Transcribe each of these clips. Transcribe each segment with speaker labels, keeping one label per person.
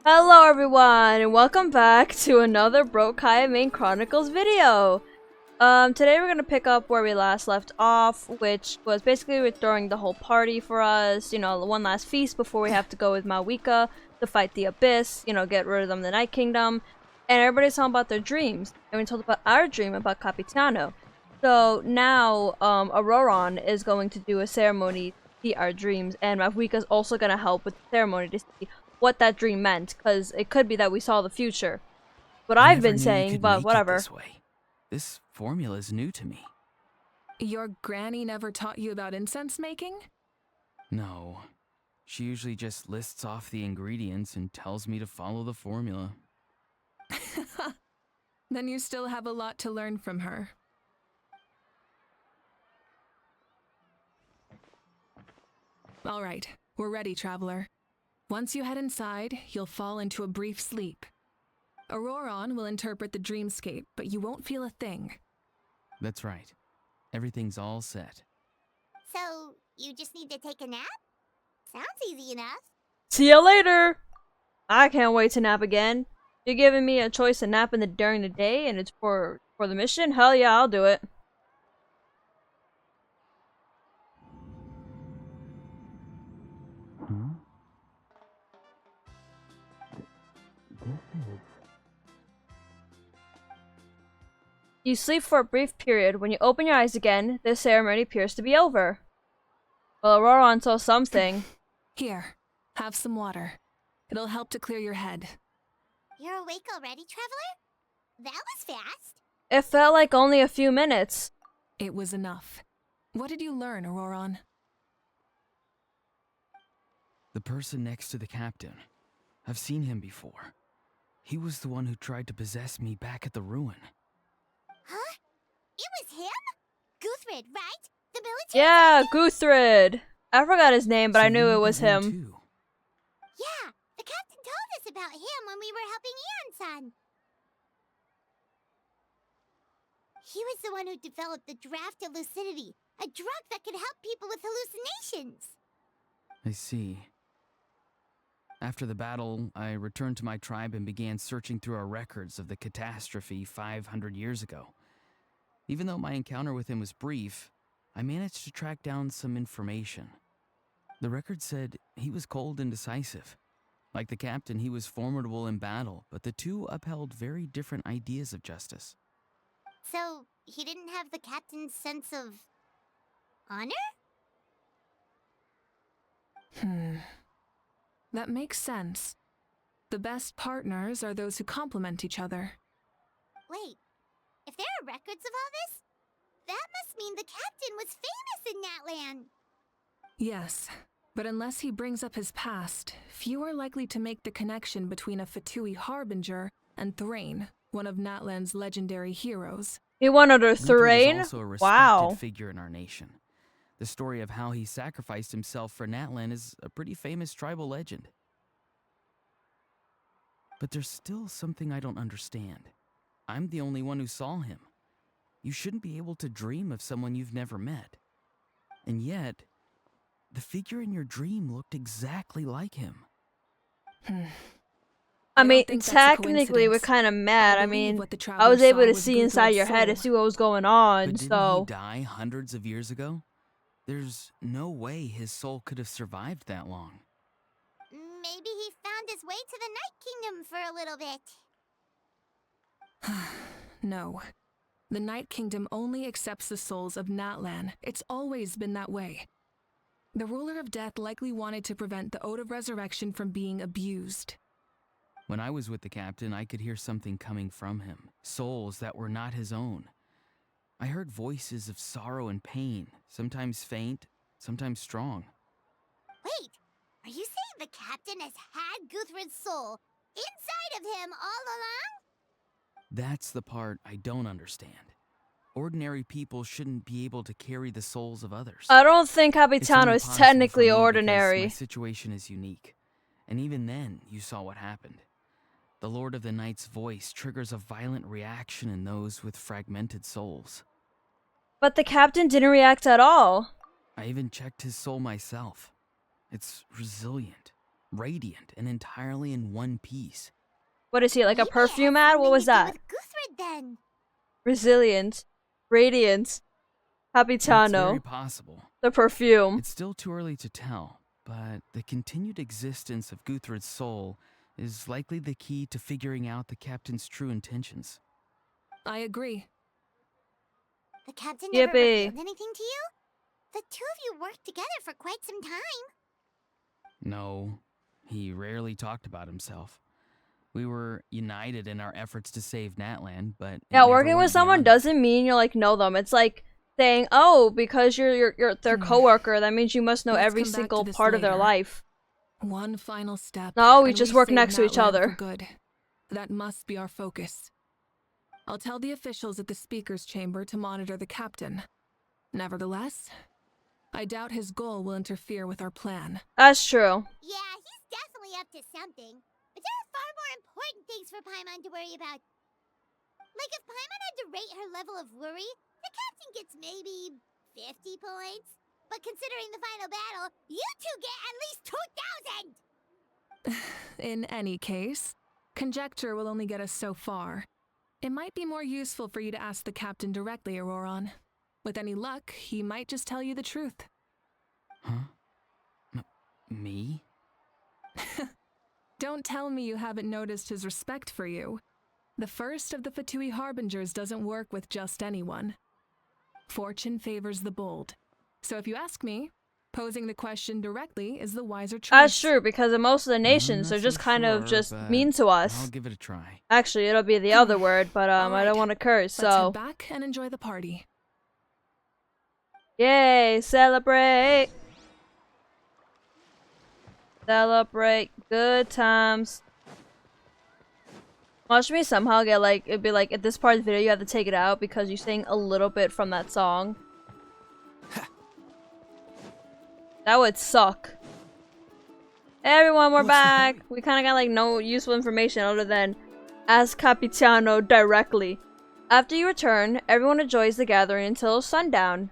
Speaker 1: Hello everyone, and welcome back to another Kaeya main Chronicles video! Today we're gonna pick up where we last left off, which was basically restoring the whole party for us, you know, one last feast before we have to go with Mawika to fight the Abyss, you know, get rid of them, the Night Kingdom, and everybody's talking about their dreams, and we told about our dream about Capitano. So now, Ororon is going to do a ceremony to see our dreams, and Mawika's also gonna help with the ceremony to see what that dream meant, because it could be that we saw the future. What I've been saying, but whatever.
Speaker 2: This way. This formula is new to me.
Speaker 3: Your granny never taught you about incense making?
Speaker 2: No. She usually just lists off the ingredients and tells me to follow the formula.
Speaker 3: Then you still have a lot to learn from her. All right, we're ready, traveler. Once you head inside, you'll fall into a brief sleep. Ororon will interpret the dreamscape, but you won't feel a thing.
Speaker 2: That's right. Everything's all set.
Speaker 4: So, you just need to take a nap? Sounds easy enough.
Speaker 1: See you later! I can't wait to nap again. You're giving me a choice to nap during the day, and it's for the mission? Hell yeah, I'll do it.
Speaker 2: Huh?
Speaker 1: You sleep for a brief period. When you open your eyes again, the ceremony appears to be over. Well, Ororon saw something.
Speaker 3: Here, have some water. It'll help to clear your head.
Speaker 4: You're awake already, traveler? That was fast.
Speaker 1: It felt like only a few minutes.
Speaker 3: It was enough. What did you learn, Ororon?
Speaker 2: The person next to the captain. I've seen him before. He was the one who tried to possess me back at the ruin.
Speaker 4: Huh? It was him? Guthrid, right? The military?
Speaker 1: Yeah, Guthrid. I forgot his name, but I knew it was him.
Speaker 2: Too.
Speaker 4: Yeah, the captain told us about him when we were helping Ian-san. He was the one who developed the draft of lucidity, a drug that could help people with hallucinations.
Speaker 2: I see. After the battle, I returned to my tribe and began searching through our records of the catastrophe 500 years ago. Even though my encounter with him was brief, I managed to track down some information. The record said he was cold and decisive. Like the captain, he was formidable in battle, but the two upheld very different ideas of justice.
Speaker 4: So, he didn't have the captain's sense of honor?
Speaker 3: That makes sense. The best partners are those who complement each other.
Speaker 4: Wait, if there are records of all this, that must mean the captain was famous in Natlan.
Speaker 3: Yes, but unless he brings up his past, few are likely to make the connection between a Fatui harbinger and Thrain, one of Natlan's legendary heroes.
Speaker 1: He wanted a
Speaker 2: Guthrie
Speaker 1: Thrain?
Speaker 2: is also a respected
Speaker 1: Wow.
Speaker 2: figure in our nation. The story of how he sacrificed himself for Natlan is a pretty famous tribal legend. But there's still something I don't understand. I'm the only one who saw him. You shouldn't be able to dream of someone you've never met. And yet, the figure in your dream looked exactly like him.
Speaker 1: I mean,
Speaker 3: don't think that's a
Speaker 1: technically we're
Speaker 3: coincidence.
Speaker 1: kind of mad. I
Speaker 3: believe
Speaker 1: mean,
Speaker 3: what the
Speaker 1: I
Speaker 3: traveler
Speaker 1: was able
Speaker 3: saw
Speaker 1: to
Speaker 3: was
Speaker 1: see inside
Speaker 3: Guthred's
Speaker 1: your head and
Speaker 3: soul.
Speaker 1: see what was going on,
Speaker 2: But didn't
Speaker 1: so...
Speaker 2: he die hundreds of years ago? There's no way his soul could have survived that long.
Speaker 4: Maybe he found his way to the Night Kingdom for a little bit.
Speaker 3: No. The Night Kingdom only accepts the souls of Natlan. It's always been that way. The ruler of death likely wanted to prevent the Ode of Resurrection from being abused.
Speaker 2: When I was with the captain, I could hear something coming from him. Souls that were not his own. I heard voices of sorrow and pain, sometimes faint, sometimes strong.
Speaker 4: Wait, are you saying the captain has had Guthrid's soul inside of him all along?
Speaker 2: That's the part I don't understand. Ordinary people shouldn't be able to carry the souls of others.
Speaker 1: I don't think
Speaker 2: It's
Speaker 1: Capitano
Speaker 2: only
Speaker 1: is
Speaker 2: possible
Speaker 1: technically
Speaker 2: for me because
Speaker 1: ordinary.
Speaker 2: my situation is unique. And even then, you saw what happened. The Lord of the Night's voice triggers a violent reaction in those with fragmented souls.
Speaker 1: But the captain didn't react at all.
Speaker 2: I even checked his soul myself. It's resilient. radiant and entirely in one piece.
Speaker 1: What is he, like a
Speaker 4: Maybe it has
Speaker 1: perfume ad? What
Speaker 4: something
Speaker 1: was
Speaker 4: to do
Speaker 1: that?
Speaker 4: with Guthrid, then.
Speaker 1: Resilient. Radiant.
Speaker 2: It's very
Speaker 1: Capitano.
Speaker 2: possible.
Speaker 1: The perfume.
Speaker 2: It's still too early to tell, but the continued existence of Guthrid's soul is likely the key to figuring out the captain's true intentions.
Speaker 3: I agree.
Speaker 4: The captain never
Speaker 1: Yippee.
Speaker 4: revealed anything to you? The two of you worked together for quite some time.
Speaker 2: No, he rarely talked about himself. We were united in our efforts to save Natlan, but it
Speaker 1: Yeah,
Speaker 2: never
Speaker 1: working with
Speaker 2: went
Speaker 1: someone
Speaker 2: beyond that.
Speaker 1: doesn't mean you like know them. It's like saying, oh, because you're their coworker, that means you must know
Speaker 3: Let's
Speaker 1: every
Speaker 3: come back to
Speaker 1: single
Speaker 3: this
Speaker 1: part of their
Speaker 3: later.
Speaker 1: life.
Speaker 3: One final step.
Speaker 1: No, we
Speaker 3: and
Speaker 1: just work
Speaker 3: save
Speaker 1: next to each
Speaker 3: Natlan
Speaker 1: other.
Speaker 3: For good. That must be our focus. I'll tell the officials at the speaker's chamber to monitor the captain. Nevertheless, I doubt his goal will interfere with our plan.
Speaker 1: That's true.
Speaker 4: Yeah, he's definitely up to something. But there are far more important things for Paimon to worry about. Like if Paimon had to rate her level of worry, the captain gets maybe 50 points. But considering the final battle, you two get at least 2,000!
Speaker 3: In any case, conjecture will only get us so far. It might be more useful for you to ask the captain directly, Ororon. With any luck, he might just tell you the truth.
Speaker 2: Huh? Me?
Speaker 3: Don't tell me you haven't noticed his respect for you. The first of the Fatui Harbingers doesn't work with just anyone. Fortune favors the bold. So if you ask me, posing the question directly is the wiser choice.
Speaker 1: That's true, because in most of the
Speaker 2: I'm
Speaker 1: nations,
Speaker 2: not
Speaker 1: they're just
Speaker 2: so
Speaker 1: kind of
Speaker 2: sure,
Speaker 1: just
Speaker 2: but
Speaker 1: mean to
Speaker 2: I'll
Speaker 1: us.
Speaker 2: give it a try.
Speaker 1: Actually, it'll be the other word, but I
Speaker 3: Alright,
Speaker 1: don't want to curse,
Speaker 3: Let's
Speaker 1: so.
Speaker 3: head back and enjoy the party.
Speaker 1: Yay, celebrate! Celebrate good times. Watch me somehow get like, it'd be like, at this part of the video you have to take it out because you sing a little bit from that song. That would suck. Hey everyone, we're
Speaker 2: What's the
Speaker 1: back!
Speaker 2: hurry?
Speaker 1: We kinda got like no useful information other than ask Capitano directly. After you return, everyone enjoys the gathering until sundown.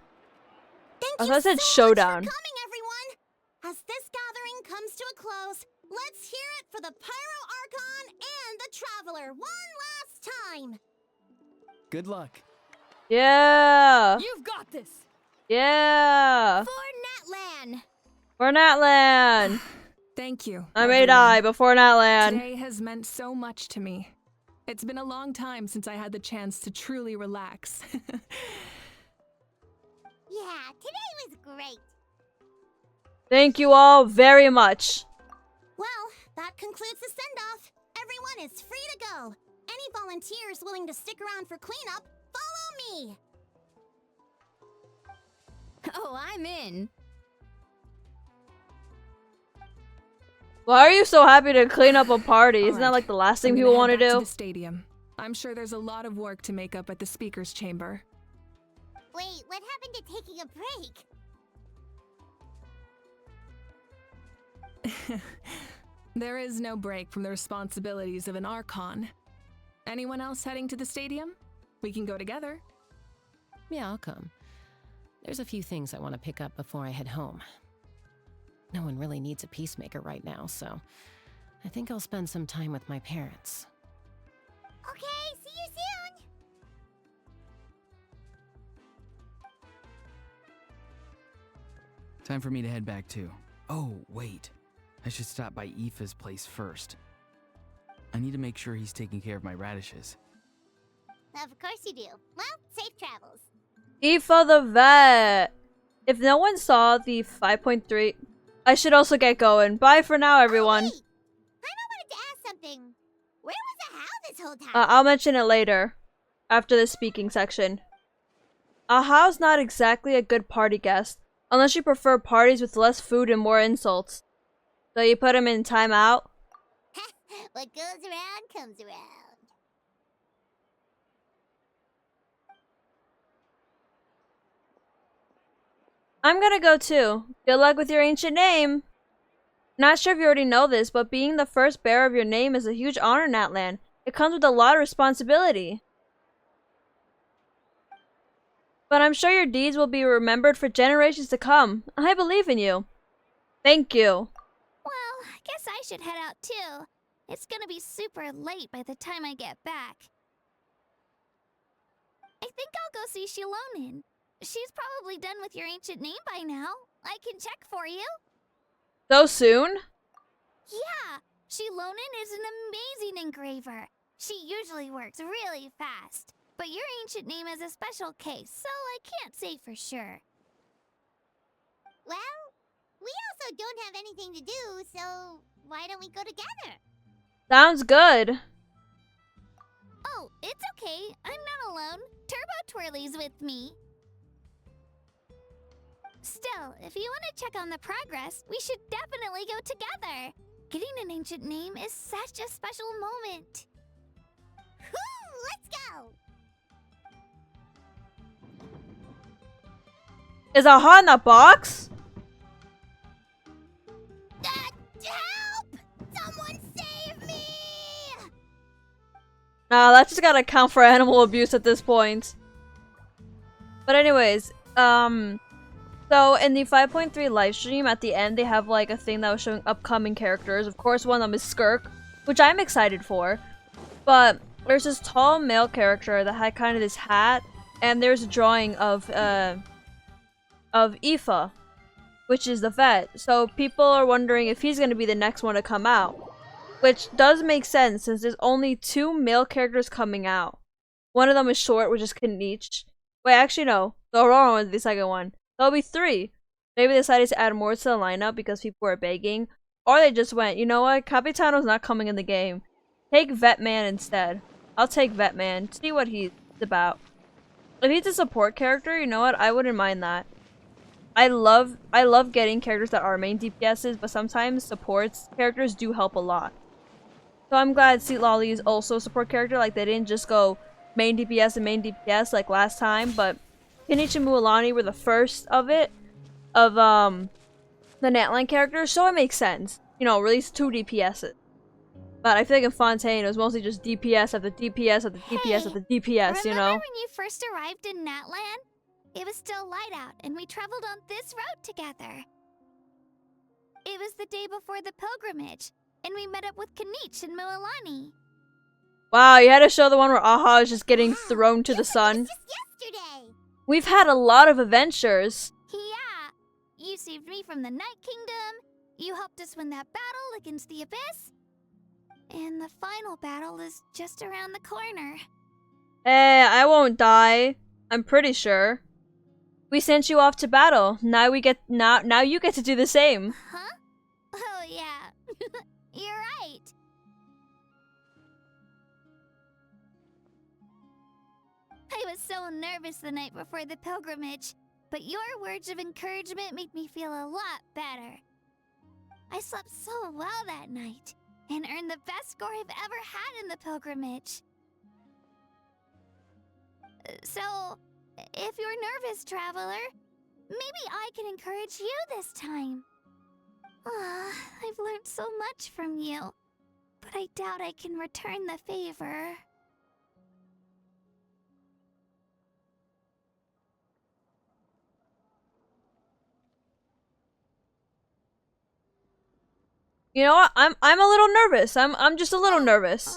Speaker 4: Thank
Speaker 1: I
Speaker 4: you
Speaker 1: thought it said
Speaker 4: so
Speaker 1: showdown.
Speaker 4: much for coming, everyone! As this gathering comes to a close, let's hear it for the Pyro Archon and the Traveler one last time!
Speaker 2: Good luck.
Speaker 1: Yeah!
Speaker 3: You've got this!
Speaker 1: Yeah!
Speaker 4: For Natlan!
Speaker 1: For Natlan!
Speaker 3: Thank you.
Speaker 1: I may
Speaker 3: everyone.
Speaker 1: die before Natlan.
Speaker 3: Today has meant so much to me. It's been a long time since I had the chance to truly relax.
Speaker 4: Yeah, today was great.
Speaker 1: Thank you all very much.
Speaker 4: Well, that concludes the send-off. Everyone is free to go. Any volunteers willing to stick around for cleanup, follow me! Oh, I'm in.
Speaker 1: Why are you so happy to clean up a party? Isn't that
Speaker 3: Alright,
Speaker 1: like the last thing
Speaker 3: I'm
Speaker 1: people
Speaker 3: gonna
Speaker 1: want to
Speaker 3: head back
Speaker 1: do?
Speaker 3: to the stadium. I'm sure there's a lot of work to make up at the speaker's chamber.
Speaker 4: Wait, what happened to taking a break?
Speaker 3: There is no break from the responsibilities of an Archon. Anyone else heading to the stadium? We can go together.
Speaker 5: Yeah, I'll come. There's a few things I want to pick up before I head home. No one really needs a peacemaker right now, so I think I'll spend some time with my parents.
Speaker 4: Okay, see you soon!
Speaker 2: Time for me to head back too. Oh, wait. I should stop by Aoife's place first. I need to make sure he's taking care of my radishes.
Speaker 4: Of course you do. Well, safe travels.
Speaker 1: Aoife the vet. If no one saw the 5.3, I should also get going. Bye for now, everyone.
Speaker 4: Oh, wait. I wanted to ask something. Where was Ahau this whole time?
Speaker 1: I'll mention it later, after the speaking section. Ahau's not exactly a good party guest, unless you prefer parties with less food and more insults. So you put him in timeout?
Speaker 4: What goes around comes around.
Speaker 1: I'm gonna go too. Good luck with your ancient name. Not sure if you already know this, but being the first bearer of your name is a huge honor in Natlan. It comes with a lot of responsibility. But I'm sure your deeds will be remembered for generations to come. I believe in you. Thank you.
Speaker 4: Well, guess I should head out too. It's gonna be super late by the time I get back. I think I'll go see Xilonen. She's probably done with your ancient name by now. I can check for you.
Speaker 1: So soon?
Speaker 4: Yeah, Xilonen is an amazing engraver. She usually works really fast. But your ancient name is a special case, so I can't say for sure. Well, we also don't have anything to do, so why don't we go together?
Speaker 1: Sounds good.
Speaker 4: Oh, it's okay. I'm not alone. Turbo Twirly's with me. Still, if you want to check on the progress, we should definitely go together. Getting an ancient name is such a special moment. Woo! Let's go!
Speaker 1: Is uhhhh in that box?
Speaker 4: Help! Someone save me!
Speaker 1: Nah, that just gotta count for animal abuse at this point. But anyways, so in the 5.3 livestream, at the end, they have like a thing that was showing upcoming characters. Of course, one of them is Skirk, which I'm excited for. But there's this tall male character that had kind of this hat, and there's a drawing of Aoife, which is the vet. So people are wondering if he's gonna be the next one to come out. Which does make sense, since there's only 2 male characters coming out. One of them is short, which is Knicht. Wait, actually no. The Ororon is the second one. There'll be 3. Maybe they decided to add more to the lineup because people were begging. Or they just went, you know what? Capitano's not coming in the game. Take Vetman instead. I'll take Vetman. See what he's about. If he's a support character, you know what? I wouldn't mind that. I love getting characters that are main DPSs, but sometimes supports characters do help a lot. So I'm glad Citlal is also a support character. Like, they didn't just go main DPS and main DPS like last time, but Kenichi and Mualani were the first of it, of the Natlan characters, so it makes sense. You know, release 2 DPSs. But I feel like in Fontaine it was mostly just DPS after DPS after DPS after DPS, you know?
Speaker 4: Remember when you first arrived in Natlan? It was still light out, and we traveled on this road together. It was the day before the pilgrimage, and we met up with Knicht and Mualani.
Speaker 1: Wow, you had to show the one where uhhhh is just getting thrown to the sun.
Speaker 4: Just yesterday.
Speaker 1: We've had a lot of adventures.
Speaker 4: Yeah, you saved me from the Night Kingdom. You helped us win that battle against the Abyss. And the final battle is just around the corner.
Speaker 1: Hey, I won't die. I'm pretty sure. We sent you off to battle. Now you get to do the same.
Speaker 4: Huh? Oh yeah. You're right. I was so nervous the night before the pilgrimage, but your words of encouragement made me feel a lot better. I slept so well that night, and earned the best score I've ever had in the pilgrimage. So, if you're nervous, traveler, maybe I can encourage you this time. I've learned so much from you, but I doubt I can return the favor.
Speaker 1: You know what? I'm a little nervous. I'm just a little nervous.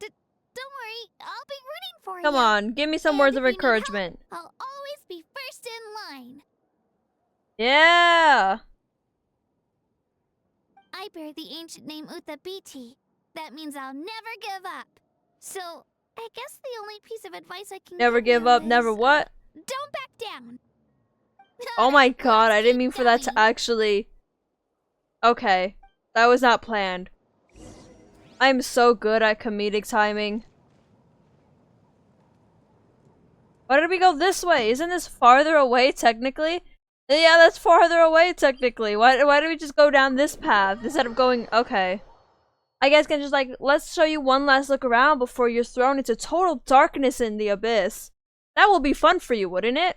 Speaker 4: Don't worry, I'll be rooting for you.
Speaker 1: Come on, give me some
Speaker 4: And
Speaker 1: words
Speaker 4: if
Speaker 1: of
Speaker 4: you need help,
Speaker 1: encouragement.
Speaker 4: I'll always be first in line.
Speaker 1: Yeah.
Speaker 4: I bear the ancient name Uthabiti. That means I'll never give up. So, I guess the only piece of advice I can
Speaker 1: Never
Speaker 4: give
Speaker 1: give
Speaker 4: you
Speaker 1: up,
Speaker 4: is,
Speaker 1: never what?
Speaker 4: Don't back down.
Speaker 1: Oh my
Speaker 4: Alright,
Speaker 1: god,
Speaker 4: let's
Speaker 1: I didn't
Speaker 4: keep
Speaker 1: mean for that to
Speaker 4: going.
Speaker 1: actually... Okay. That was not planned. I'm so good at comedic timing. Why did we go this way? Isn't this farther away, technically? Yeah, that's farther away, technically. Why did we just go down this path instead of going... Okay. I guess can just like, let's show you one last look around before you're thrown into total darkness in the abyss. That will be fun for you, wouldn't it?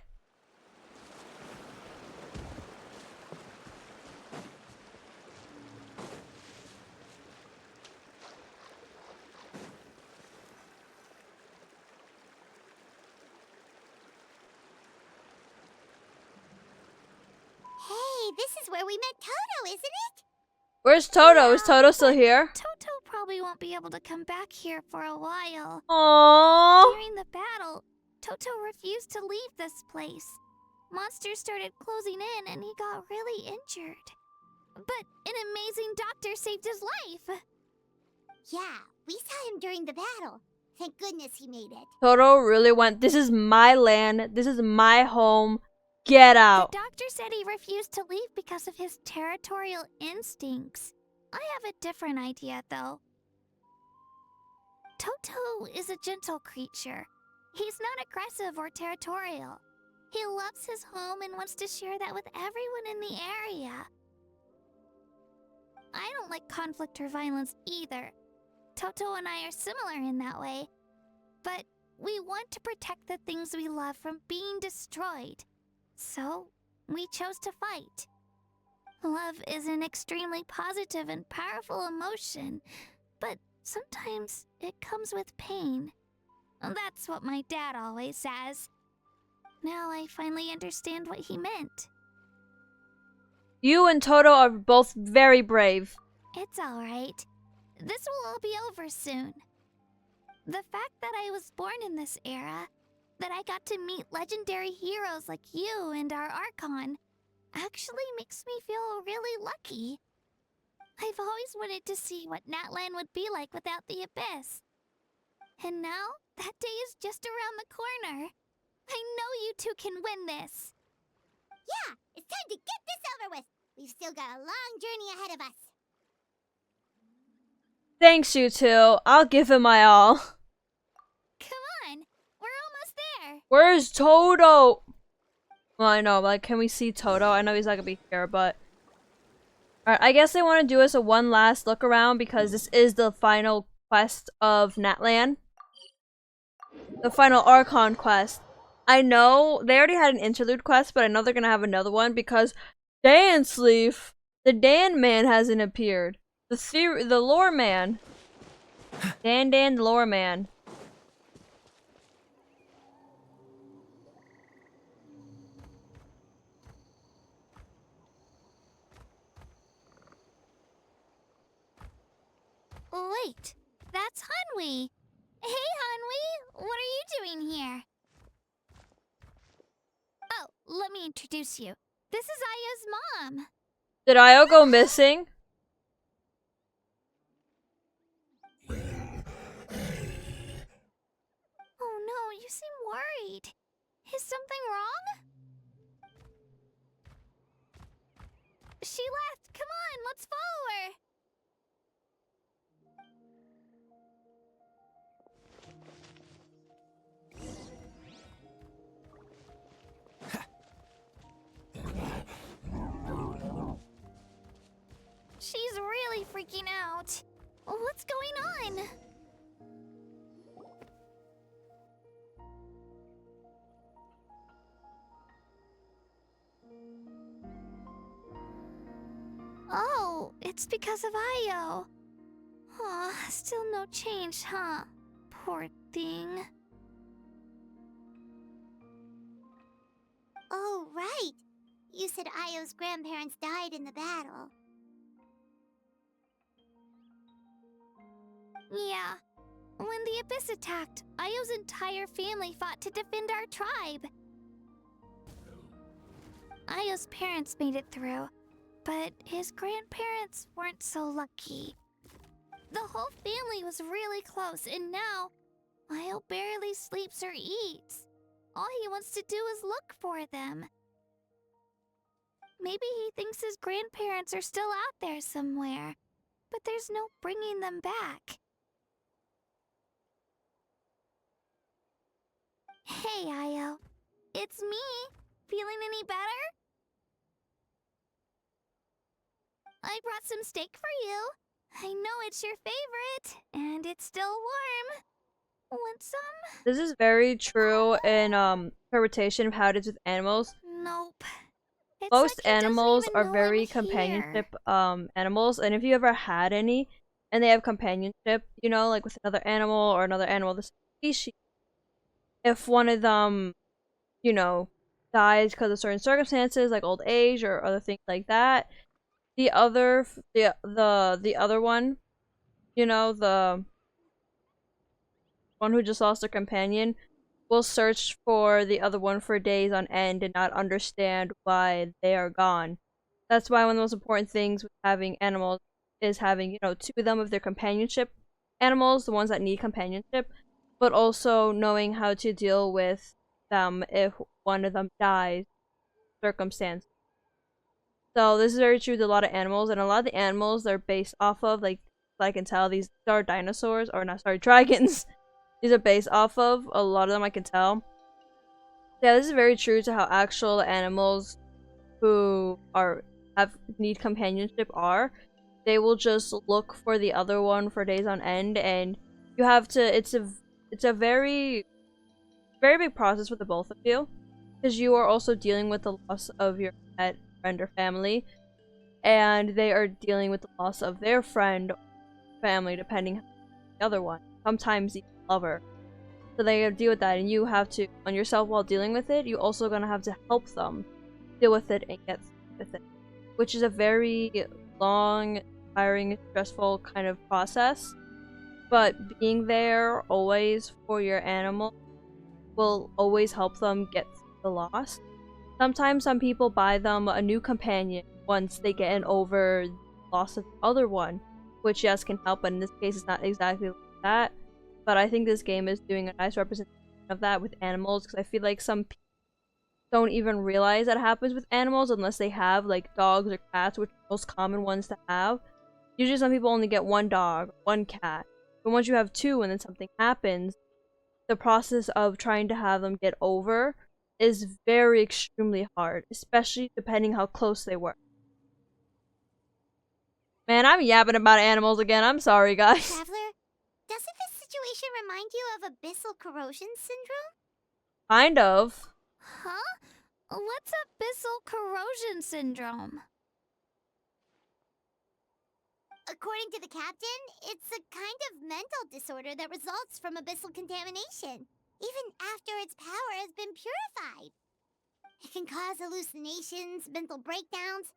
Speaker 4: Hey, this is where we met Toto, isn't it?
Speaker 1: Where's Toto?
Speaker 4: Yeah,
Speaker 1: Is Toto still
Speaker 4: but
Speaker 1: here?
Speaker 4: Toto probably won't be able to come back here for a while.
Speaker 1: Aww.
Speaker 4: During the battle, Toto refused to leave this place. Monsters started closing in and he got really injured. But an amazing doctor saved his life. Yeah, we saw him during the battle. Thank goodness he made it.
Speaker 1: Toto really went, this is my land, this is my home, get out.
Speaker 4: The doctor said he refused to leave because of his territorial instincts. I have a different idea, though. Toto is a gentle creature. He's not aggressive or territorial. He loves his home and wants to share that with everyone in the area. I don't like conflict or violence either. Toto and I are similar in that way. But we want to protect the things we love from being destroyed. So, we chose to fight. Love is an extremely positive and powerful emotion, but sometimes it comes with pain. That's what my dad always says. Now I finally understand what he meant.
Speaker 1: You and Toto are both very brave.
Speaker 4: It's alright. This will all be over soon. The fact that I was born in this era, that I got to meet legendary heroes like you and our Archon, actually makes me feel really lucky. I've always wanted to see what Natlan would be like without the Abyss. And now, that day is just around the corner. I know you two can win this. Yeah, it's time to get this over with. We've still got a long journey ahead of us.
Speaker 1: Thanks, you two. I'll give it my all.
Speaker 4: Come on, we're almost there.
Speaker 1: Where's Toto? Well, I know, like, can we see Toto? I know he's not gonna be here, but... Alright, I guess they want to do us a one last look around because this is the final quest of Natlan. The final Archon Quest. I know they already had an interlude quest, but I know they're gonna have another one because Dance Leaf, the Dan man hasn't appeared. The lore man. Dan the lore man.
Speaker 4: Wait, that's Hanwi. Hey, Hanwi, what are you doing here? Oh, let me introduce you. This is Ayo's mom.
Speaker 1: Did Ayo go missing?
Speaker 4: Oh no, you seem worried. Is something wrong? She left. Come on, let's follow her. She's really freaking out. What's going on? Oh, it's because of Ayo. Aw, still no change, huh? Poor thing. Oh, right. You said Ayo's grandparents died in the battle. Yeah. When the Abyss attacked, Ayo's entire family fought to defend our tribe. Ayo's parents made it through, but his grandparents weren't so lucky. The whole family was really close, and now Ayo barely sleeps or eats. All he wants to do is look for them. Maybe he thinks his grandparents are still out there somewhere, but there's no bringing them back. Hey, Ayo. It's me. Feeling any better? I brought some steak for you. I know it's your favorite, and it's still warm. Want some?
Speaker 1: This is very true in interpretation of how it is with animals.
Speaker 4: Nope. It's
Speaker 1: Most
Speaker 4: like he doesn't
Speaker 1: animals
Speaker 4: even
Speaker 1: are
Speaker 4: know I'm
Speaker 1: very
Speaker 4: here.
Speaker 1: companionship animals, and if you ever had any and they have companionship, you know, like with another animal or another animal of the same species, if one of them, you know, dies because of certain circumstances like old age or other things like that, the other one, you know, the one who just lost their companion, will search for the other one for days on end and not understand why they are gone. That's why one of the most important things with having animals is having, you know, two of them of their companionship animals, the ones that need companionship, but also knowing how to deal with them if one of them dies circumstance. So this is very true to a lot of animals, and a lot of the animals they're based off of, like I can tell, these are dinosaurs, or not, sorry, dragons. These are based off of, a lot of them I can tell. Yeah, this is very true to how actual animals who need companionship are. They will just look for the other one for days on end, and you have to, it's a very big process for the both of you, because you are also dealing with the loss of your pet, friend, or family, and they are dealing with the loss of their friend or family, depending on the other one. Sometimes even lover. So they gotta deal with that, and you have to, on yourself while dealing with it, you also gonna have to help them deal with it and get through with it. Which is a very long, tiring, stressful kind of process. But being there always for your animal will always help them get through the loss. Sometimes some people buy them a new companion once they get over the loss of the other one, which yes can help, but in this case it's not exactly like that. But I think this game is doing a nice representation of that with animals, because I feel like some people don't even realize that happens with animals unless they have like dogs or cats, which are the most common ones to have. Usually some people only get one dog, one cat. But once you have two and then something happens, the process of trying to have them get over is very extremely hard, especially depending how close they were. Man, I'm yapping about animals again. I'm sorry, guys.
Speaker 4: Traveler, doesn't this situation remind you of abyssal corrosion syndrome?
Speaker 1: Kind of.
Speaker 4: Huh? What's abyssal corrosion syndrome? According to the captain, it's a kind of mental disorder that results from abyssal contamination, even after its power has been purified. It can cause hallucinations, mental breakdowns.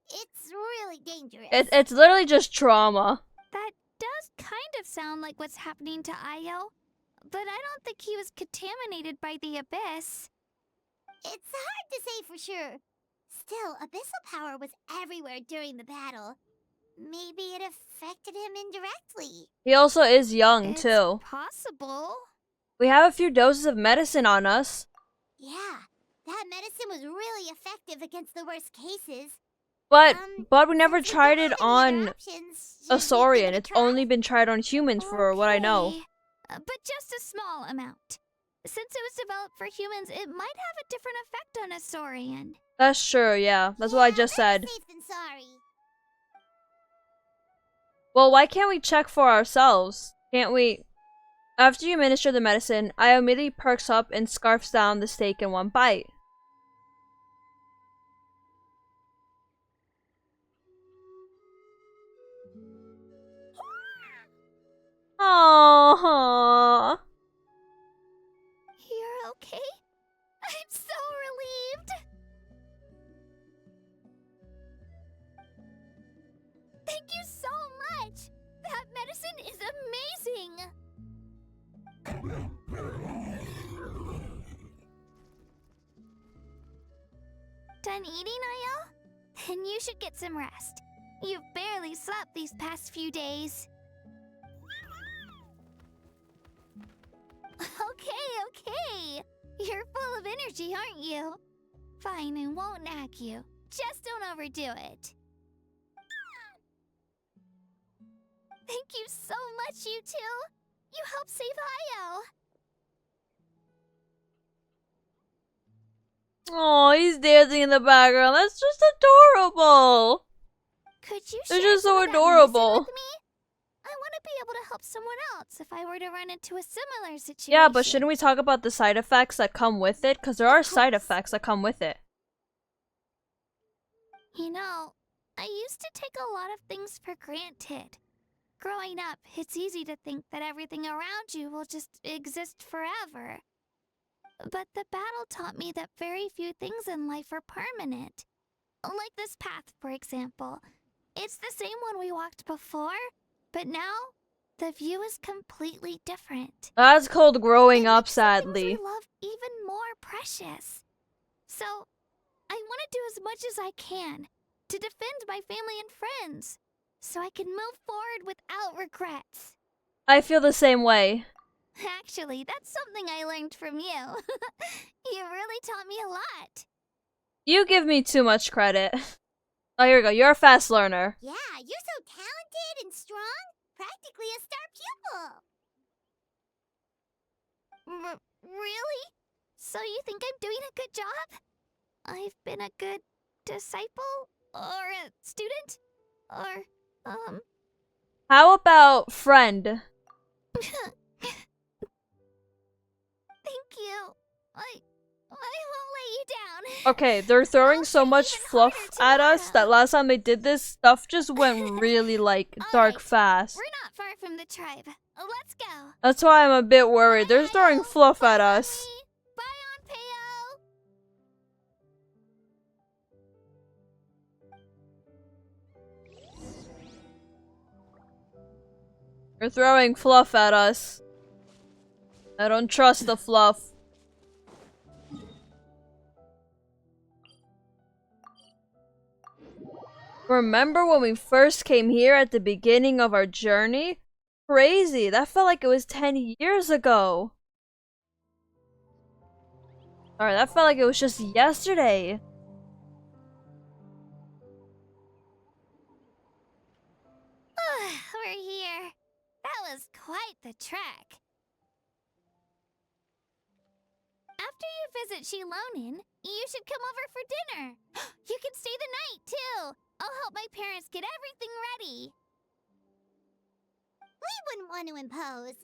Speaker 4: It's really dangerous.
Speaker 1: It's literally just trauma.
Speaker 6: That does kind of sound like what's happening to Ayo, but I don't think he was contaminated by the abyss.
Speaker 4: It's hard to say for sure. Still, abyssal power was everywhere during the battle. Maybe it affected him indirectly.
Speaker 1: He also is young,
Speaker 6: It's
Speaker 1: too.
Speaker 6: possible.
Speaker 1: We have a few doses of medicine on us.
Speaker 4: Yeah, that medicine was really effective against the worst cases.
Speaker 1: But we never
Speaker 4: Since we
Speaker 1: tried
Speaker 4: don't
Speaker 1: it
Speaker 4: have any other
Speaker 1: on
Speaker 4: options,
Speaker 1: a
Speaker 4: should we give
Speaker 1: Saurian.
Speaker 4: it a
Speaker 1: It's
Speaker 4: try?
Speaker 1: only been tried on humans for what I know.
Speaker 6: Okay. But just a small amount. Since it was developed for humans, it might have a different effect on a Saurian.
Speaker 1: That's true, yeah. That's what I just
Speaker 4: better
Speaker 1: said.
Speaker 4: safe than sorry.
Speaker 1: Well, why can't we check for ourselves? Can't we? After you administer the medicine, Ayo immediately perks up and scarfs down the steak in one bite. Aww.
Speaker 6: You're okay? I'm so relieved. Thank you so much. That medicine is amazing. Done eating, Ayo? Then you should get some rest. You've barely slept these past few days. Okay. You're full of energy, aren't you? Fine, I won't nag you. Just don't overdo it. Thank you so much, you two. You helped save Ayo.
Speaker 1: Oh, he's dancing in the background. That's just adorable.
Speaker 6: Could you
Speaker 1: They're
Speaker 6: share
Speaker 1: just
Speaker 6: some
Speaker 1: so
Speaker 6: of that medicine
Speaker 1: adorable.
Speaker 6: with me? I want to be able to help someone else if I were to run into a similar situation.
Speaker 1: Yeah, but shouldn't we talk about the side effects that come with it? Because there are
Speaker 6: Of
Speaker 1: side
Speaker 6: course.
Speaker 1: effects that come with it.
Speaker 6: You know, I used to take a lot of things for granted. Growing up, it's easy to think that everything around you will just exist forever. But the battle taught me that very few things in life are permanent. Like this path, for example. It's the same one we walked before, but now the view is completely different.
Speaker 1: That's called growing
Speaker 6: It
Speaker 1: up,
Speaker 6: makes the things
Speaker 1: sadly.
Speaker 6: we love even more precious. So, I want to do as much as I can to defend my family and friends, so I can move forward without regrets.
Speaker 1: I feel the same way.
Speaker 6: Actually, that's something I learned from you. You really taught me a lot.
Speaker 1: You give me too much credit. Oh, here we go. You're a fast learner.
Speaker 4: Yeah, you're so talented and strong. Practically a star pupil.
Speaker 6: Really? So you think I'm doing a good job? I've been a good disciple? Or a student? Or,
Speaker 1: How about friend?
Speaker 6: Thank you. I won't let you down.
Speaker 1: Okay, they're throwing
Speaker 6: I'll
Speaker 1: so
Speaker 6: try
Speaker 1: much
Speaker 6: even
Speaker 1: fluff
Speaker 6: harder
Speaker 1: at us that
Speaker 6: tomorrow.
Speaker 1: last time they did this, stuff just went really, like, dark
Speaker 6: Alright,
Speaker 1: fast.
Speaker 6: We're not far from the tribe. Let's go.
Speaker 1: That's why I'm a bit worried. They're
Speaker 6: Bye,
Speaker 1: throwing
Speaker 6: Ayo.
Speaker 1: fluff
Speaker 6: Bye,
Speaker 1: at us.
Speaker 6: Mommy. Bye, Aunt
Speaker 1: They're throwing fluff at us. I don't trust the fluff. Remember when we first came here at the beginning of our journey? Crazy, that felt like it was 10 years ago. Sorry, that felt like it was just yesterday.
Speaker 6: We're here. That was quite the trek. After you visit Xilonen, you should come over for dinner. You can stay the night, too. I'll help my parents get everything ready.
Speaker 4: We wouldn't want to impose.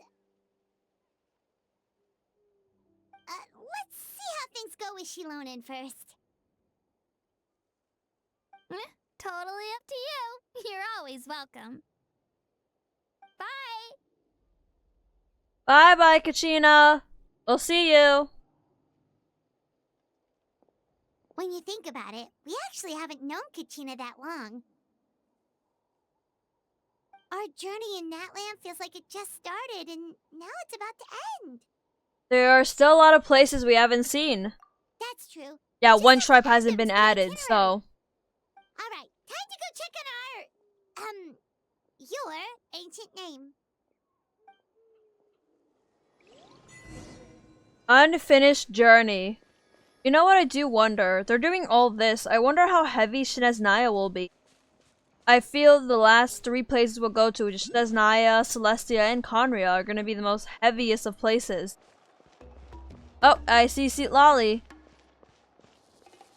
Speaker 4: Let's see how things go with Xilonen first.
Speaker 6: Totally up to you. You're always welcome. Bye.
Speaker 1: Bye-bye, Kachina. We'll see you.
Speaker 4: When you think about it, we actually haven't known Kachina that long. Our journey in Natlan feels like it just started, and now it's about to end.
Speaker 1: There are still a lot of places we haven't seen.
Speaker 4: That's true.
Speaker 1: Yeah,
Speaker 4: Just
Speaker 1: one
Speaker 4: have to
Speaker 1: tribe
Speaker 4: add
Speaker 1: hasn't
Speaker 4: them
Speaker 1: been
Speaker 4: to the
Speaker 1: added,
Speaker 4: itinerary.
Speaker 1: so...
Speaker 4: Alright, time to go check on your ancient name.
Speaker 1: Unfinished journey. You know what I do wonder? They're doing all this. I wonder how heavy Naya will be. I feel the last 3 places we'll go to, which is Naya, Celestia, and Conria, are gonna be the most heaviest of places. Oh, I see Citlal.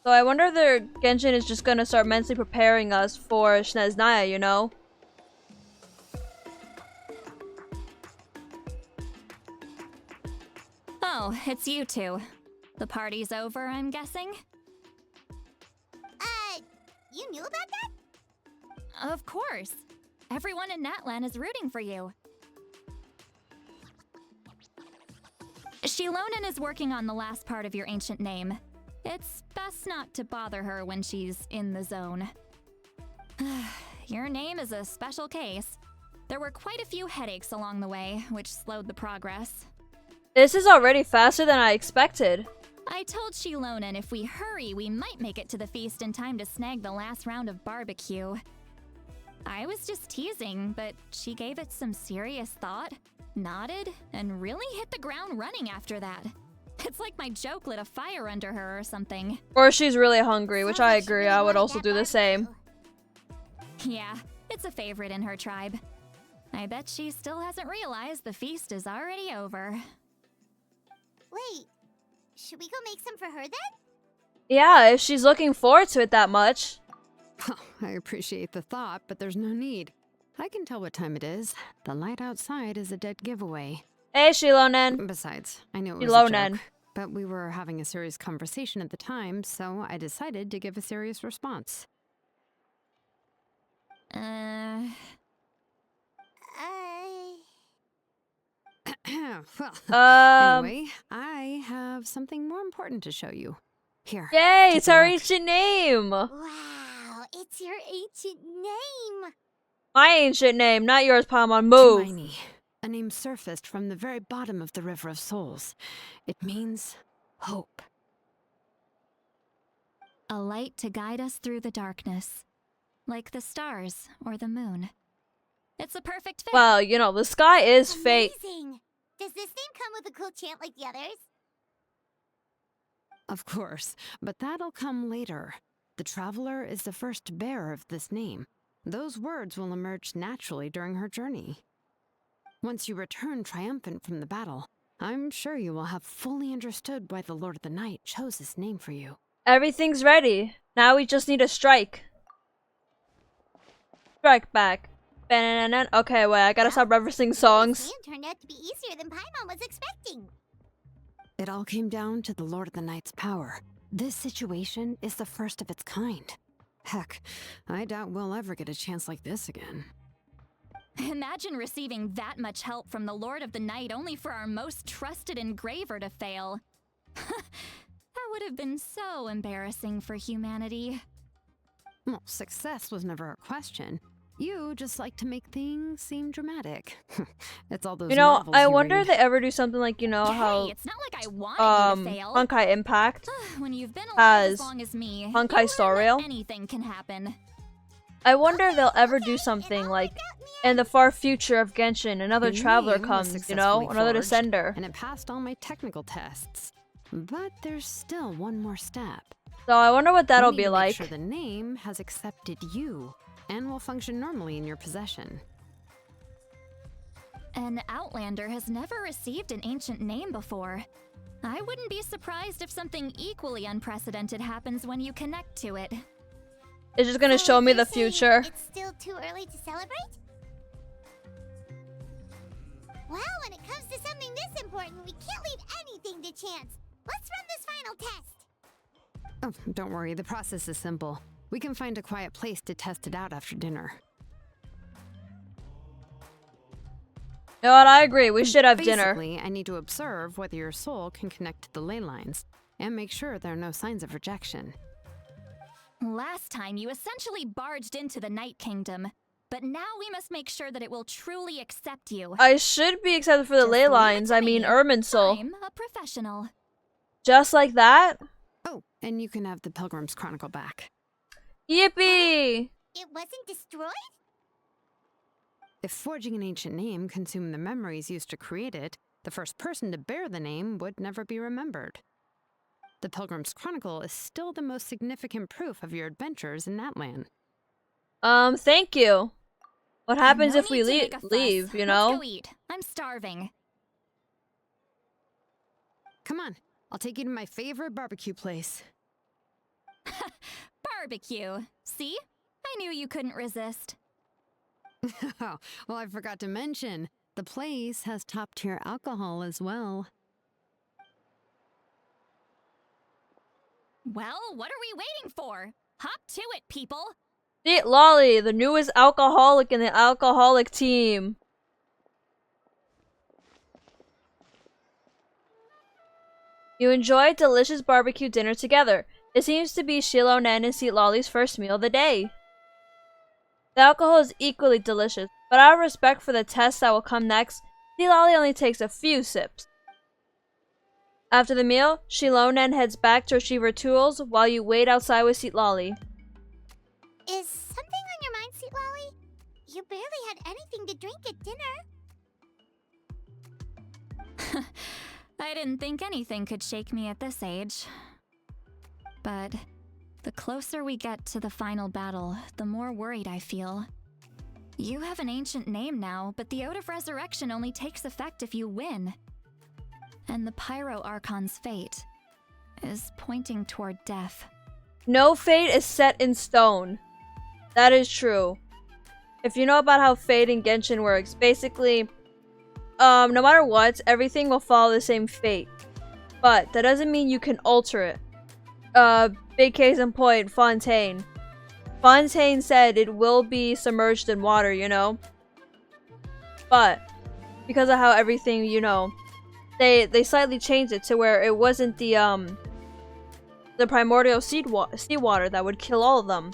Speaker 1: So I wonder if their Genshin is just gonna start mentally preparing us for Naya, you know?
Speaker 7: Oh, it's you two. The party's over, I'm guessing?
Speaker 4: You knew about that?
Speaker 7: Of course. Everyone in Natlan is rooting for you. Xilonen is working on the last part of your ancient name. It's best not to bother her when she's in the zone. Your name is a special case. There were quite a few headaches along the way, which slowed the progress.
Speaker 1: This is already faster than I expected.
Speaker 7: I told Xilonen if we hurry, we might make it to the feast in time to snag the last round of barbecue. I was just teasing, but she gave it some serious thought, nodded, and really hit the ground running after that. It's like my joke lit a fire under her or something.
Speaker 1: Or she's really hungry, which
Speaker 4: Sounds
Speaker 1: I
Speaker 4: like she
Speaker 1: agree,
Speaker 4: really
Speaker 1: I would
Speaker 4: wanted
Speaker 1: also
Speaker 4: that
Speaker 1: do the same.
Speaker 4: barbecue.
Speaker 7: Yeah, it's a favorite in her tribe. I bet she still hasn't realized the feast is already over.
Speaker 4: Wait, should we go make some for her then?
Speaker 1: Yeah, if she's looking forward to it that much.
Speaker 8: I appreciate the thought, but there's no need. I can tell what time it is. The light outside is a dead giveaway.
Speaker 1: Hey, Xilonen.
Speaker 8: Besides, I knew it was a
Speaker 1: Xilonen.
Speaker 8: joke, but we were having a serious conversation at the time, so I decided to give a serious response. Well, anyway, I have something more important to show you. Here.
Speaker 1: Yay,
Speaker 8: take
Speaker 1: it's
Speaker 8: a
Speaker 1: our
Speaker 8: look.
Speaker 1: ancient name!
Speaker 4: Wow, it's What's your ancient name?
Speaker 1: My ancient name, not yours, Paimon. Move.
Speaker 8: Hermione, a name surfaced from the very bottom of the River of Souls. It means hope.
Speaker 7: A light to guide us through the darkness. Like the stars or the moon. It's a perfect fit.
Speaker 1: Well, you know, the sky is fate.
Speaker 4: Amazing. Does this name come with a cool chant like the others?
Speaker 8: Of course, but that'll come later. The Traveler is the first bearer of this name. Those words will emerge naturally during her journey. Once you return triumphant from the battle, I'm sure you will have fully understood why the Lord of the Night chose this name for you.
Speaker 1: Everything's ready. Now we just need a strike. Strike back. Ba-na-na-na. Okay, wait, I gotta stop referencing songs.
Speaker 4: This game turned out to be easier than Paimon was expecting.
Speaker 8: It all came down to the Lord of the Night's power. This situation is the first of its kind. Heck, I doubt we'll ever get a chance like this again.
Speaker 7: Imagine receiving that much help from the Lord of the Night only for our most trusted engraver to fail. That would have been so embarrassing for humanity.
Speaker 8: Well, success was never a question. You just like to make things seem dramatic. It's all those
Speaker 1: You know,
Speaker 8: novels
Speaker 1: I
Speaker 8: you
Speaker 1: wonder
Speaker 8: read.
Speaker 1: if they ever do something like, you know, how
Speaker 7: Hey, it's not like I wanted you to fail.
Speaker 1: Honkai Impact
Speaker 7: When you've been alive
Speaker 1: has
Speaker 7: as long as me,
Speaker 1: Honkai
Speaker 7: you learn
Speaker 1: Star
Speaker 7: that
Speaker 1: Rail.
Speaker 7: anything can happen.
Speaker 1: I wonder if they'll ever do something like in the far future of Genshin, another
Speaker 8: The
Speaker 1: traveler
Speaker 8: name was
Speaker 1: comes, you know,
Speaker 8: successfully
Speaker 1: another
Speaker 8: forged,
Speaker 1: descender.
Speaker 8: and it passed all my technical tests. But there's still one more step.
Speaker 1: So I wonder what that'll
Speaker 8: You need
Speaker 1: be
Speaker 8: to
Speaker 1: like.
Speaker 8: Make sure the name has accepted you and will function normally in your possession.
Speaker 7: An Outlander has never received an ancient name before. I wouldn't be surprised if something equally unprecedented happens when you connect to it.
Speaker 1: It's just gonna
Speaker 4: So
Speaker 1: show me
Speaker 4: you're
Speaker 1: the
Speaker 4: saying
Speaker 1: future.
Speaker 4: It's still too early to celebrate? Well, when it comes to something this important, we can't leave anything to chance. Let's run this final test.
Speaker 8: Oh, don't worry, the process is simple. We can find a quiet place to test it out after dinner.
Speaker 1: You know what? I agree. We should have dinner.
Speaker 8: Basically, I need to observe whether your soul can connect to the ley lines and make sure there are no signs of rejection.
Speaker 7: Last time, you essentially barged into the Night Kingdom, but now we must make sure that it will truly accept you.
Speaker 1: I should be accepted for the
Speaker 7: Just
Speaker 1: ley
Speaker 7: leave it
Speaker 1: lines.
Speaker 7: to
Speaker 1: I mean,
Speaker 7: me.
Speaker 1: Irminsul.
Speaker 7: I'm a professional.
Speaker 1: Just like that?
Speaker 8: Oh, and you can have the Pilgrim's Chronicle back.
Speaker 1: Yippee!
Speaker 4: It wasn't destroyed?
Speaker 8: If forging an ancient name consumed the memories used to create it, the first person to bear the name would never be remembered. The Pilgrim's Chronicle is still the most significant proof of your adventures in Natlan.
Speaker 1: Thank you. What happens
Speaker 7: No
Speaker 1: if we
Speaker 7: need to make a fuss.
Speaker 1: leave, you
Speaker 7: Let's
Speaker 1: know?
Speaker 7: go eat. I'm starving.
Speaker 8: Come on, I'll take you to my favorite barbecue place.
Speaker 7: Barbecue. See? I knew you couldn't resist.
Speaker 8: Oh, well, I forgot to mention, the place has top-tier alcohol as well.
Speaker 7: Well, what are we waiting for? Hop to it, people!
Speaker 1: Eat Lolly, the newest alcoholic in the alcoholic team. You enjoy a delicious barbecue dinner together. It seems to be Xilonen and Citlali's first meal of the day. The alcohol is equally delicious, but out of respect for the test that will come next, Citlali only takes a few sips. After the meal, Xilonen heads back to retrieve her tools while you wait outside with Citlali.
Speaker 4: Is something on your mind, Citlali? You barely had anything to drink at dinner.
Speaker 7: I didn't think anything could shake me at this age. But the closer we get to the final battle, the more worried I feel. You have an ancient name now, but the Ode of Resurrection only takes effect if you win. And the Pyro Archon's fate is pointing toward death.
Speaker 1: No fate is set in stone. That is true. If you know about how fate in Genshin works, basically, no matter what, everything will follow the same fate. But that doesn't mean you can alter it. Big case in point, Fontaine. Fontaine said it will be submerged in water, you know? But, because of how everything, you know, they slightly changed it to where it wasn't the primordial seawater that would kill all of them.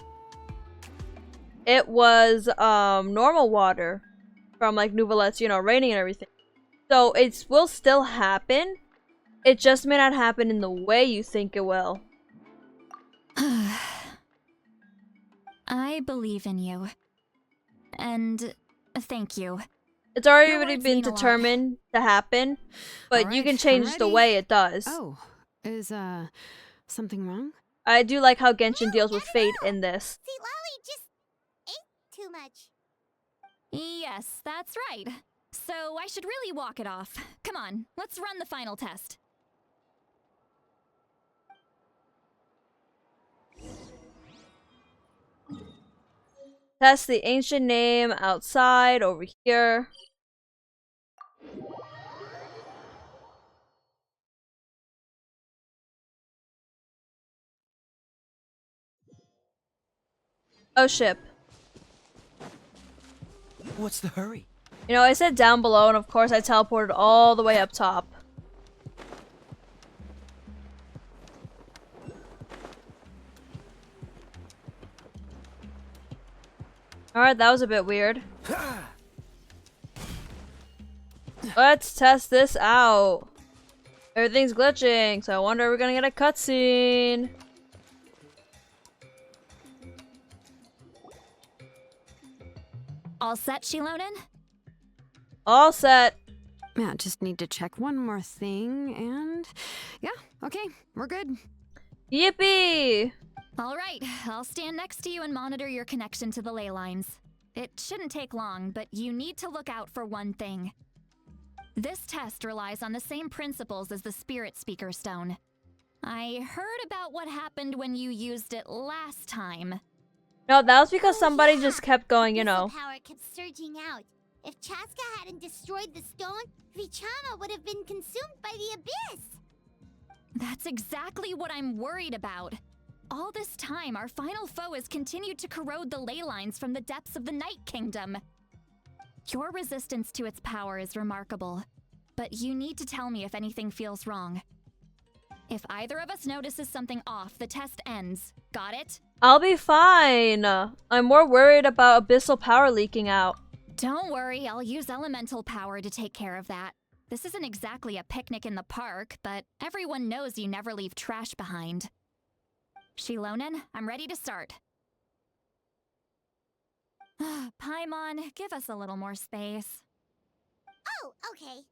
Speaker 1: it was normal water from like Nuvalet's, you know, raining and everything. So it will still happen. It just may not happen in the way you think it will.
Speaker 7: I believe in you. And thank you.
Speaker 1: It's already
Speaker 7: Your words
Speaker 1: been
Speaker 7: mean a lot.
Speaker 1: determined to happen, but
Speaker 8: All
Speaker 1: you
Speaker 8: right,
Speaker 1: can
Speaker 8: I'm
Speaker 1: change the
Speaker 8: ready.
Speaker 1: way it does.
Speaker 8: Oh, is something wrong?
Speaker 1: I do like how Genshin
Speaker 4: No,
Speaker 1: deals with
Speaker 4: not at
Speaker 1: fate
Speaker 4: all.
Speaker 1: in this.
Speaker 4: Citlal just ate too much.
Speaker 7: Yes, that's right. So I should really walk it off. Come on, let's run the final test.
Speaker 1: Test the ancient name outside over here. Oh, ship.
Speaker 9: What's the hurry?
Speaker 1: You know, I said down below, and of course I teleported all the way up top. Alright, that was a bit weird. Let's test this out. Everything's glitching, so I wonder if we're gonna get a cutscene.
Speaker 7: All set, Xilonen?
Speaker 1: All set.
Speaker 8: Yeah, just need to check one more thing, and yeah, okay, we're good.
Speaker 1: Yippee!
Speaker 7: All right, I'll stand next to you and monitor your connection to the ley lines. It shouldn't take long, but you need to look out for one thing. This test relies on the same principles as the Spirit Speaker Stone. I heard about what happened when you used it last time.
Speaker 1: No, that was because
Speaker 4: Oh,
Speaker 1: somebody
Speaker 4: yeah.
Speaker 1: just kept going, you
Speaker 4: Abyssal
Speaker 1: know.
Speaker 4: power kept surging out. If Chaska hadn't destroyed the stone, Vichama would have been consumed by the abyss.
Speaker 7: That's exactly what I'm worried about. All this time, our final foe has continued to corrode the ley lines from the depths of the Night Kingdom. Your resistance to its power is remarkable, but you need to tell me if anything feels wrong. If either of us notices something off, the test ends. Got it?
Speaker 1: I'll be fine. I'm more worried about abyssal power leaking out.
Speaker 7: Don't worry, I'll use elemental power to take care of that. This isn't exactly a picnic in the park, but everyone knows you never leave trash behind. Xilonen, I'm ready to start. Paimon, give us a little more space.
Speaker 4: Oh, okay.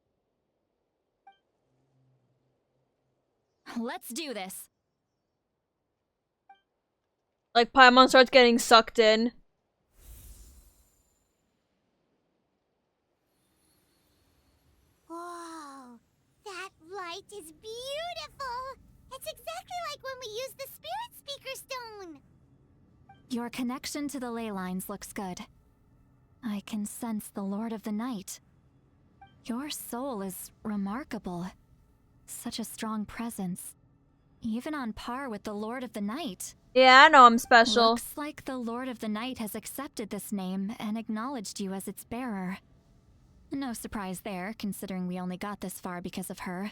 Speaker 7: Let's do this.
Speaker 1: Like, Paimon starts getting sucked in.
Speaker 4: Whoa, that light is beautiful. It's exactly like when we used the Spirit Speaker Stone.
Speaker 7: Your connection to the ley lines looks good. I can sense the Lord of the Night. Your soul is remarkable. Such a strong presence. Even on par with the Lord of the Night.
Speaker 1: Yeah, I know I'm special.
Speaker 7: Looks like the Lord of the Night has accepted this name and acknowledged you as its bearer. No surprise there, considering we only got this far because of her.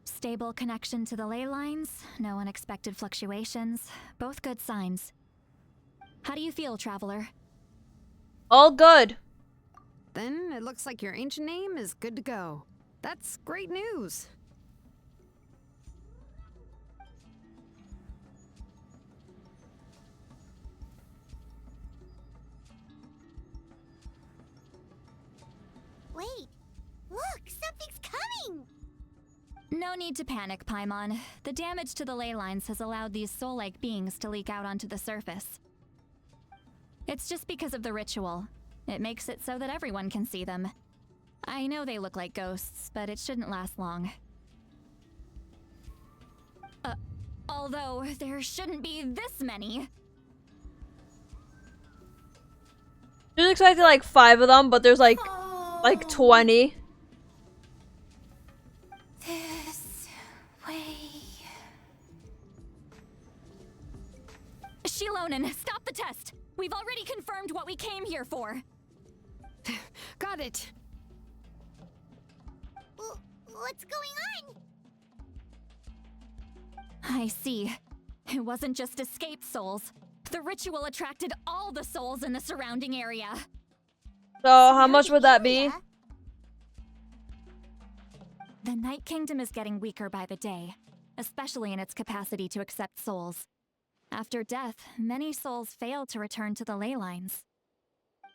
Speaker 7: Stable connection to the ley lines, no unexpected fluctuations, both good signs. How do you feel, Traveler?
Speaker 1: All good.
Speaker 8: Then it looks like your ancient name is good to go. That's great news.
Speaker 4: Wait, look, something's coming.
Speaker 7: No need to panic, Paimon. The damage to the ley lines has allowed these soul-like beings to leak out onto the surface. It's just because of the ritual. It makes it so that everyone can see them. I know they look like ghosts, but it shouldn't last long. Although, there shouldn't be this many.
Speaker 1: She was expecting like 5 of them, but there's like 20.
Speaker 6: This way.
Speaker 7: Xilonen, stop the test! We've already confirmed what we came here for.
Speaker 8: Got it.
Speaker 4: What's going on?
Speaker 7: I see. It wasn't just escaped souls. The ritual attracted all the souls in the surrounding area.
Speaker 1: So how much would that be?
Speaker 7: The Night Kingdom is getting weaker by the day, especially in its capacity to accept souls. After death, many souls fail to return to the ley lines.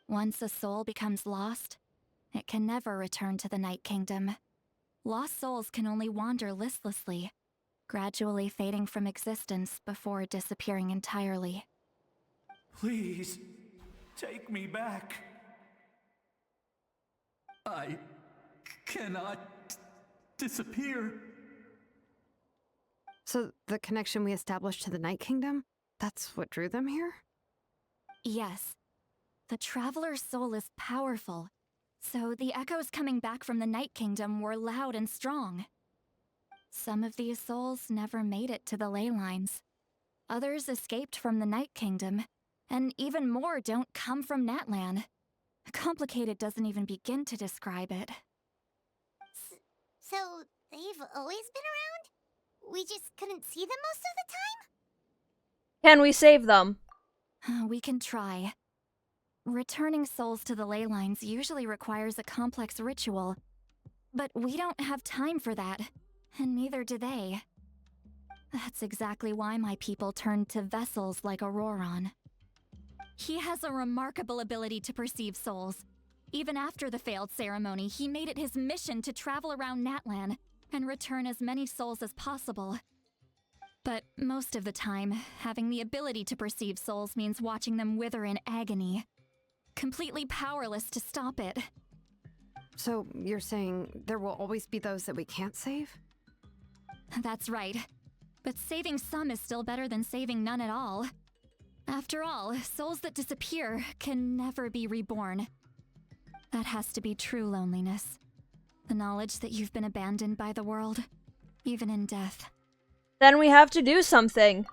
Speaker 7: Once a soul becomes lost, it can never return to the Night Kingdom. Lost souls can only wander listlessly, gradually fading from existence before disappearing entirely.
Speaker 9: Please, take me back. I cannot disappear.
Speaker 8: So the connection we established to the Night Kingdom, that's what drew them here?
Speaker 7: Yes. The Traveler's soul is powerful, so the echoes coming back from the Night Kingdom were loud and strong. Some of these souls never made it to the ley lines. Others escaped from the Night Kingdom, and even more don't come from Natlan. Complicated doesn't even begin to describe it.
Speaker 4: So, they've always been around? We just couldn't see them most of the time?
Speaker 1: Can we save them?
Speaker 7: We can try. Returning souls to the ley lines usually requires a complex ritual, but we don't have time for that, and neither do they. That's exactly why my people turned to vessels like Ororon. He has a remarkable ability to perceive souls. Even after the failed ceremony, he made it his mission to travel around Natlan and return as many souls as possible. But most of the time, having the ability to perceive souls means watching them wither in agony, completely powerless to stop it.
Speaker 8: So you're saying there will always be those that we can't save?
Speaker 7: That's right. But saving some is still better than saving none at all. After all, souls that disappear can never be reborn. That has to be true loneliness. The knowledge that you've been abandoned by the world, even in death.
Speaker 1: Then we have to do something.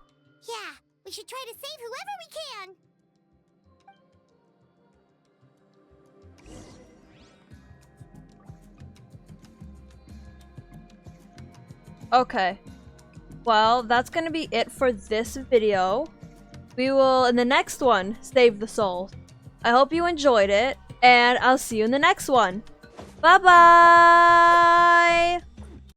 Speaker 4: Yeah, we should try to save whoever we can.
Speaker 1: Okay. Well, that's gonna be it for this video. We will, in the next one, save the souls. I hope you enjoyed it, and I'll see you in the next one. Bye-bye!